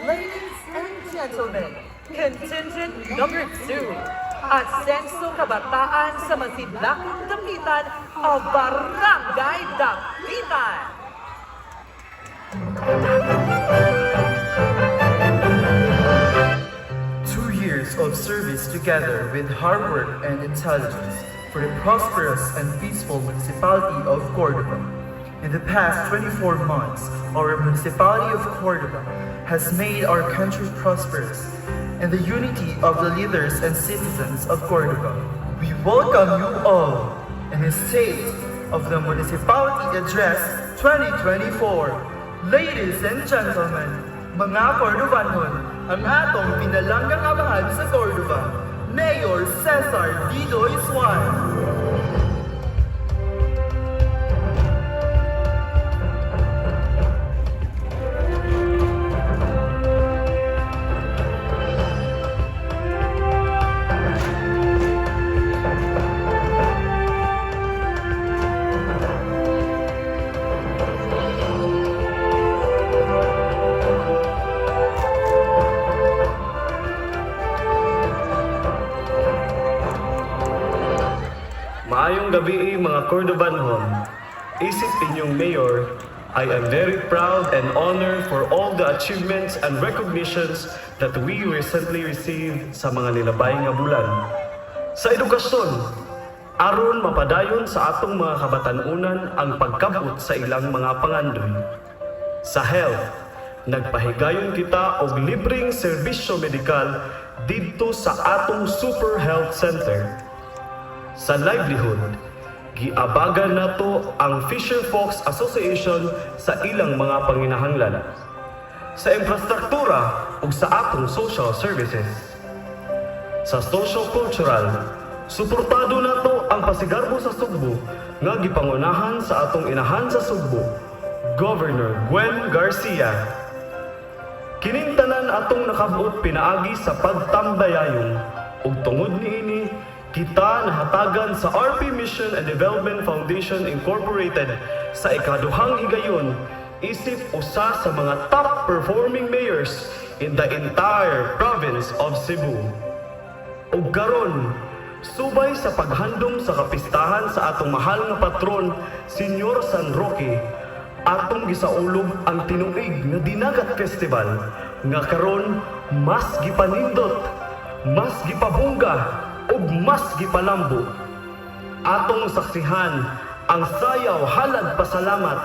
Ladies and gentlemen, contingent number 2, Asenso Kabataan sa Masidlakang Dapitan of Barangay Dapitan. Years of service together with hard work and intelligence for the prosperous and peaceful municipality of Córdoba. In the past 24 months, our municipality of Córdoba has made our country prosperous and the unity of the leaders and citizens of Córdoba. We welcome you all in the State of the Municipality Address 2024. Ladies and gentlemen, mga Cordobanhon, ang atong pinalanggang amahan sa Córdoba, Mayor Cesar Didoy Suan. Maayong gabi mga Cordobanhon. Isip inyong Mayor, I am very proud and honored for all the achievements and recognitions that we recently received sa mga nilabay nga bulan. Sa edukasyon, aron mapadayon sa atong mga kabatanunan ang pagkabot sa ilang mga pangandoy. Sa health, nagpahigayon kita og libreng serbisyo medikal didto sa atong Super Health Center. Sa livelihood, giabagan nato ang Fisher Folks Association sa ilang mga panginahanglan. Sa infrastruktura ug sa atong social services. Sa socio-cultural, suportado nato ang pasigarbo sa Sugbo nga gipangunahan sa atong inahan sa Sugbo, Governor Gwen Garcia. Kining tanan atong nakabuot pinaagi sa pagtambayayong ug tungod niini kita nahatagan sa RP Mission and Development Foundation Incorporated sa ikaduhang higayon isip usa sa mga top performing mayors in the entire province of Cebu. Ug karon, subay sa paghandom sa kapistahan sa atong mahal nga patron, Senyor San Roque, atong gisaulog ang tinuig nga Dinagat Festival nga karon mas gipanindot, mas gipabungga ug mas gipalambo. Atong saksihan ang sayaw halad pasalamat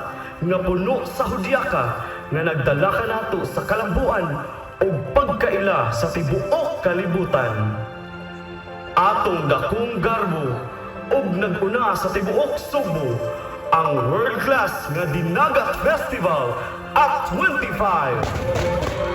nga puno sa hudyaka nga nagdala kanato sa kalambuan ug pagkaila sa tibuok kalibutan. Atong dakong garbo ug naguna sa tibuok Sugbo ang world-class nga Dinagat Festival at 25.